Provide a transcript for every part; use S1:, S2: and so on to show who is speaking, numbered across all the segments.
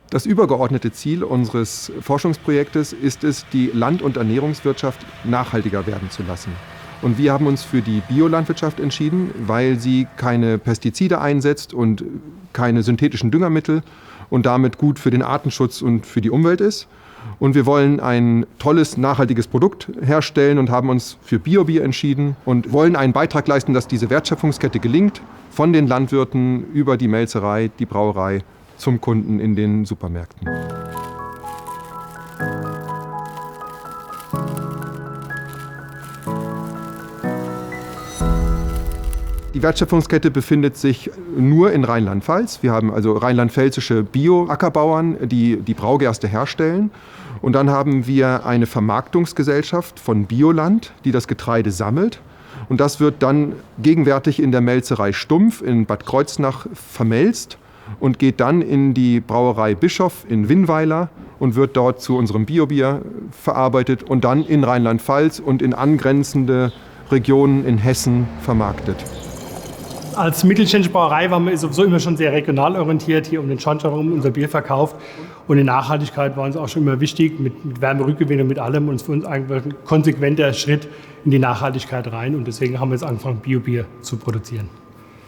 S1: Das übergeordnete Ziel unseres Forschungsprojektes ist es, die Land- und Ernährungswirtschaft nachhaltiger werden zu lassen. Und wir haben uns für die Biolandwirtschaft entschieden, weil sie keine Pestizide einsetzt und keine synthetischen Düngermittel und damit gut für den Artenschutz und für die Umwelt ist. Und wir wollen ein tolles, nachhaltiges Produkt herstellen und haben uns für Bio-Bier entschieden und wollen einen Beitrag leisten, dass diese Wertschöpfungskette gelingt, von den Landwirten über die Melzerei, die Brauerei zum Kunden in den Supermärkten. Die Wertschöpfungskette befindet sich nur in Rheinland-Pfalz. Wir haben also rheinland-pfälzische Bio-Ackerbauern, die die Braugerste herstellen. Und dann haben wir eine Vermarktungsgesellschaft von Bioland, die das Getreide sammelt. Und das wird dann gegenwärtig in der Melzerei Stumpf in Bad Kreuznach vermelzt und geht dann in die Brauerei Bischof in Winnweiler und wird dort zu unserem Bio-Bier verarbeitet und dann in Rheinland-Pfalz und in angrenzende Regionen in Hessen vermarktet.
S2: Als mittelständische Brauerei waren wir sowieso immer schon sehr regional orientiert, hier um den Schornstein herum unser Bier verkauft. Und die Nachhaltigkeit war uns auch schon immer wichtig, mit Wärmerückgewinnung, mit allem. Und es ist für uns eigentlich ein konsequenter Schritt in die Nachhaltigkeit rein. Und deswegen haben wir jetzt angefangen, Bio-Bier zu produzieren.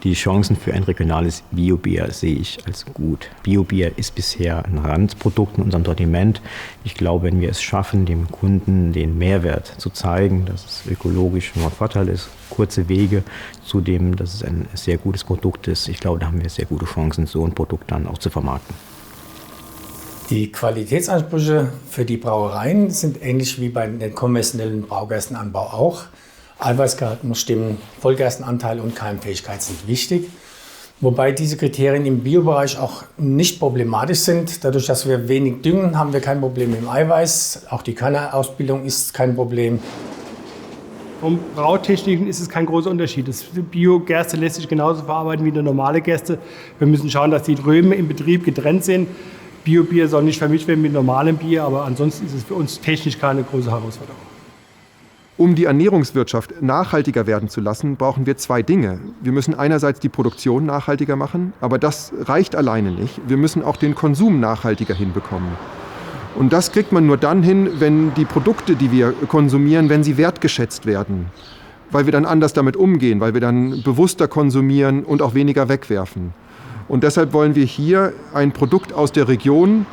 S3: Die Chancen für ein regionales Bio-Bier sehe ich als gut. Bio-Bier ist bisher ein Randprodukt in unserem Sortiment. Ich glaube, wenn wir es schaffen, dem Kunden den Mehrwert zu zeigen, dass es ökologisch von Vorteil ist, kurze Wege zu dem, dass es ein sehr gutes Produkt ist, ich glaube, da haben wir sehr gute Chancen, so ein Produkt dann auch zu vermarkten.
S4: Die Qualitätsansprüche für die Brauereien sind ähnlich wie beim konventionellen Braugerstenanbau auch. Eiweißgehalt muss stimmen, Vollgerstenanteil und Keimfähigkeit sind wichtig. Wobei diese Kriterien im Biobereich auch nicht problematisch sind. Dadurch, dass wir wenig düngen, haben wir kein Problem mit dem Eiweiß. Auch die Körnerausbildung ist kein Problem.
S2: Vom Brautechniken ist es kein großer Unterschied. Das Bio-Gerste lässt sich genauso verarbeiten wie eine normale Gerste. Wir müssen schauen, dass die Röme im Betrieb getrennt sind. Bio-Bier soll nicht vermischt werden mit normalem Bier, aber ansonsten ist es für uns technisch keine große Herausforderung.
S1: Um die Ernährungswirtschaft nachhaltiger werden zu lassen, brauchen wir zwei Dinge. Wir müssen einerseits die Produktion nachhaltiger machen, aber das reicht alleine nicht. Wir müssen auch den Konsum nachhaltiger hinbekommen. Und das kriegt man nur dann hin, wenn die Produkte, die wir konsumieren, wenn sie wertgeschätzt werden. Weil wir dann anders damit umgehen, weil wir dann bewusster konsumieren und auch weniger wegwerfen. Und deshalb wollen wir hier ein Produkt aus der Region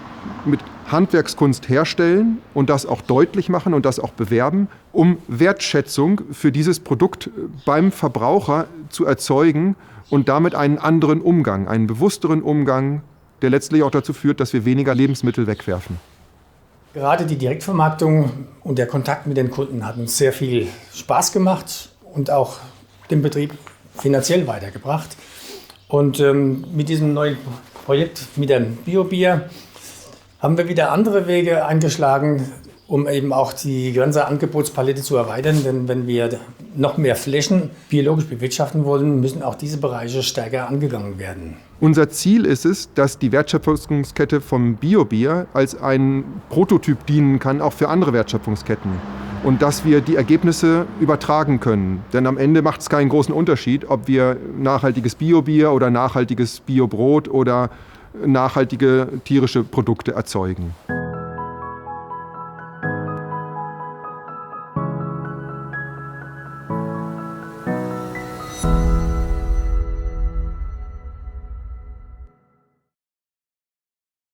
S1: mit Handwerkskunst herstellen und das auch deutlich machen und das auch bewerben, um Wertschätzung für dieses Produkt beim Verbraucher zu erzeugen und damit einen anderen Umgang, einen bewussteren Umgang, der letztlich auch dazu führt, dass wir weniger Lebensmittel wegwerfen.
S4: Gerade die Direktvermarktung und der Kontakt mit den Kunden hat uns sehr viel Spaß gemacht und auch den Betrieb finanziell weitergebracht. Und mit diesem neuen Projekt mit dem Bio-Bier haben wir wieder andere Wege eingeschlagen, um eben auch die ganze Angebotspalette zu erweitern. Denn wenn wir noch mehr Flächen biologisch bewirtschaften wollen, müssen auch diese Bereiche stärker angegangen werden.
S1: Unser Ziel ist es, dass die Wertschöpfungskette vom Bio-Bier als ein Prototyp dienen kann, auch für andere Wertschöpfungsketten. Und dass wir die Ergebnisse übertragen können. Denn am Ende macht es keinen großen Unterschied, ob wir nachhaltiges Bio-Bier oder nachhaltiges Bio-Brot oder nachhaltige tierische Produkte erzeugen.